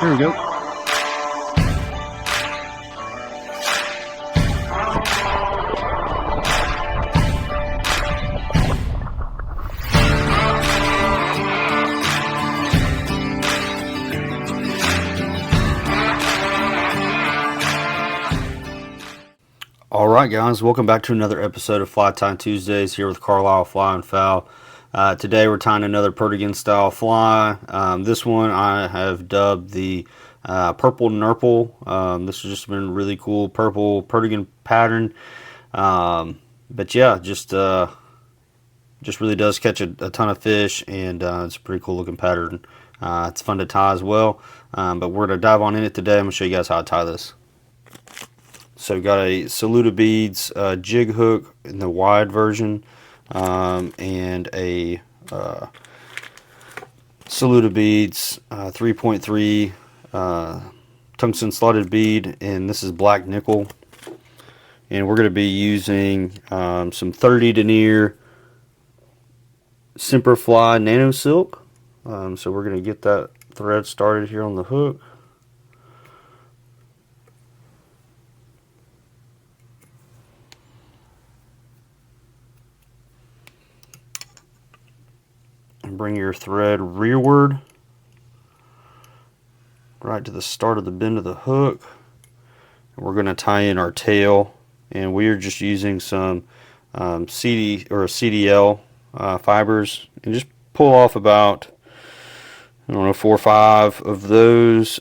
There we go. Alright guys, welcome back to another episode of Fly Tying Tuesdays here with Carlisle Fly and Foul. Today we're tying another perdigon style fly. This one I have dubbed the purple Nurple. This has just been a really cool purple perdigon pattern. But yeah, just really does catch a ton of fish, and it's a pretty cool looking pattern. It's fun to tie as well. But we're going to dive on in it today. I'm going to show you guys how to tie this. So we've got a Saluda Beads jig hook in the wide version, and a Saluda Beads 3.3 tungsten slotted bead, and this is black nickel. And we're going to be using some 30 denier Semperfly Nano Silk. So we're going to get that thread started here on the hook. And bring your thread rearward right to the start of the bend of the hook. And we're going to tie in our tail, and we are just using some CD or CDL fibers, and just pull off about, I don't know, 4 or 5 of those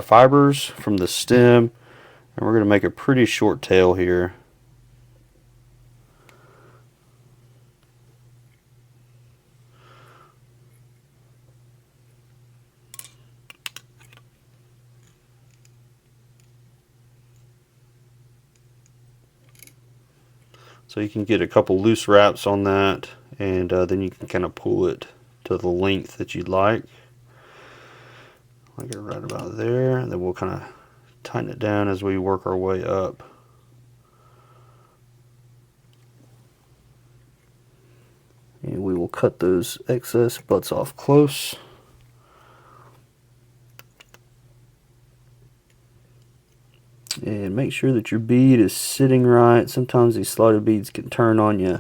fibers from the stem, and we're going to make a pretty short tail here. So you can get a couple loose wraps on that, and then you can kind of pull it to the length that you'd like. Like it right about there, and then we'll kind of tighten it down as we work our way up. And we will cut those excess butts off close. And make sure that your bead is sitting right. Sometimes these slotted beads can turn on you.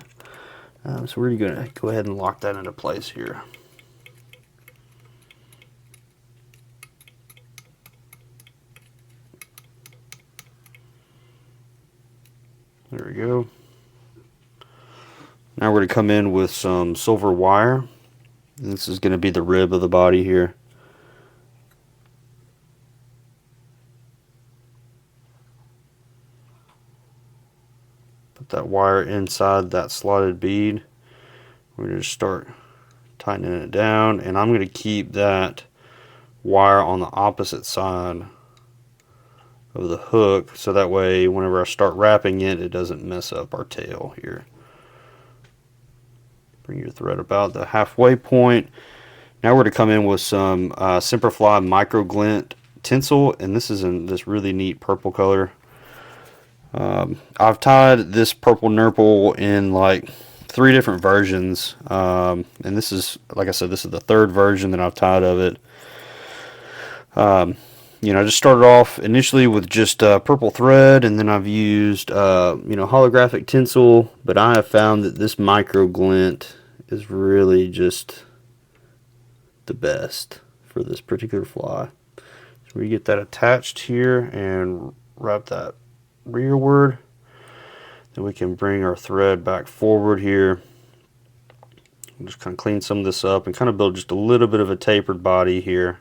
So we're going to go ahead and lock that into place here. There we go. Now we're going to come in with some silver wire. And this is going to be the rib of the body here. Put that wire inside that slotted bead. We're going to start tightening it down, and I'm going to keep that wire on the opposite side of the hook, so that way whenever I start wrapping it, it doesn't mess up our tail here. Bring your thread about the halfway point. Now we're going to come in with some Semperfly micro glint tinsel, and this is in this really neat purple color. I've tied this purple Nurple in like 3 different versions, and this is, like I said, this is the 3rd version that I've tied of it. You know, I just started off initially with just purple thread, and then I've used holographic tinsel, but I have found that this micro glint is really just the best for this particular fly. So we get that attached here and wrap that rearward. Then we can bring our thread back forward here. Just kind of clean some of this up and kind of build just a little bit of a tapered body here.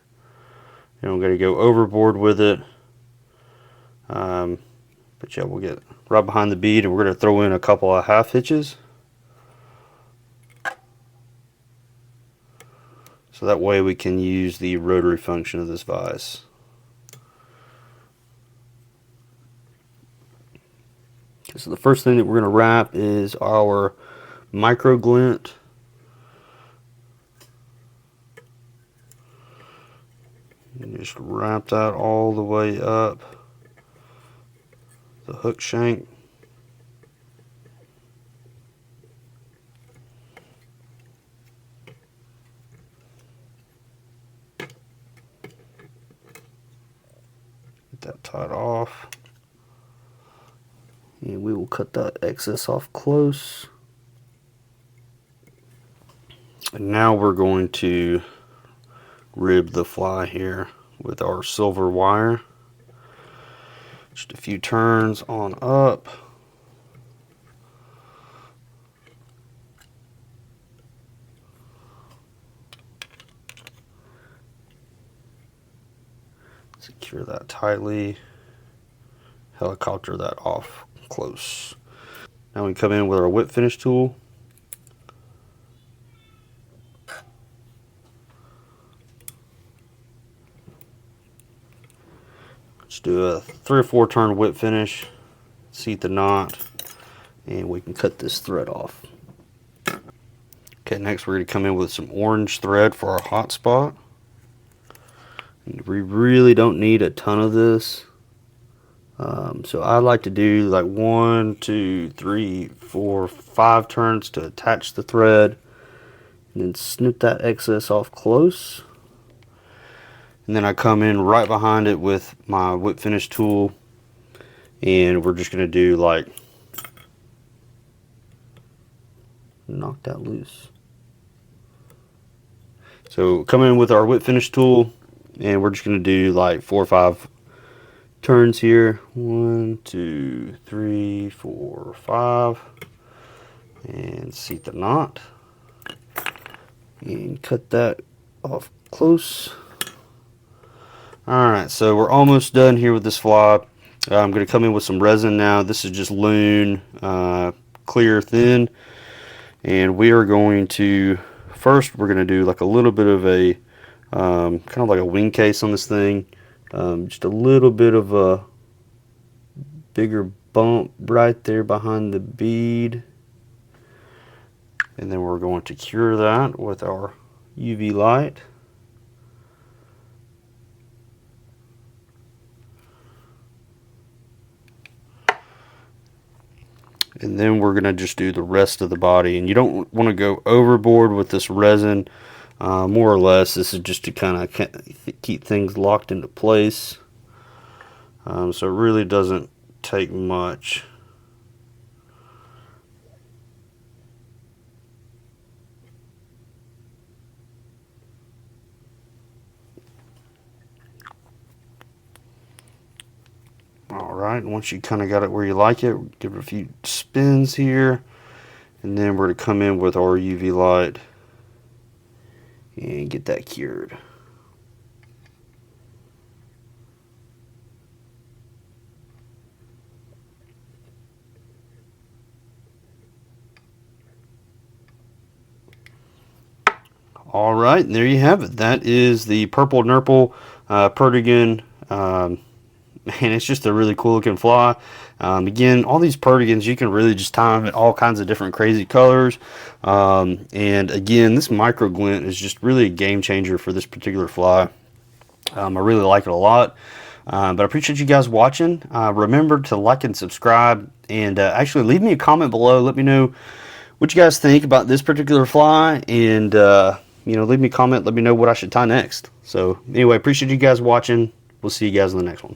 And we're going to go overboard with it. But yeah, we'll get right behind the bead, and we're going to throw in a couple of half hitches. So that way we can use the rotary function of this vise. So the first thing that we're going to wrap is our micro glint. And just wrap that all the way up the hook shank. that tied off. And we will cut that excess off close. And now we're going to rib the fly here with our silver wire. Just a few turns on up. Secure that tightly. Helicopter that off close. Now we come in with our whip finish tool. Let's do a 3 or 4 turn whip finish, seat the knot, and we can cut this thread off. Okay, next we're going to come in with some orange thread for our hotspot. We really don't need a ton of this. So I like to do like 1, 2, 3, 4, 5 turns to attach the thread, and then snip that excess off close. And then I come in right behind it with my whip finish tool, and we're just going to do like, knock that loose. So come in with our whip finish tool, and we're just going to do like 4 or 5 turns here. 1, 2, 3, 4, 5, and seat the knot, and cut that off close. Alright, so we're almost done here with this fly. I'm going to come in with some resin now. This is just Loon clear thin, and we are going to, first we're going to do like a little bit of a kind of like a wing case on this thing. Just a little bit of a bigger bump right there behind the bead, and then we're going to cure that with our UV light. And then we're going to just do the rest of the body. And you don't want to go overboard with this resin. More or less, this is just to kind of keep things locked into place. So it really doesn't take much. Alright, once you kind of got it where you like it, give it a few spins here, and then we're going to come in with our UV light and get that cured. Alright, and there you have it. That is the purple Nurple perdigon. Man, it's just a really cool looking fly. Again, all these perdigons, you can really just tie them in all kinds of different crazy colors. And again, this micro glint is just really a game changer for this particular fly. I really like it a lot. But I appreciate you guys watching. Remember to like and subscribe, and actually leave me a comment below. Let me know what you guys think about this particular fly, and you know, leave me a comment. Let me know what I should tie next. So anyway, appreciate you guys watching. We'll see you guys in the next one.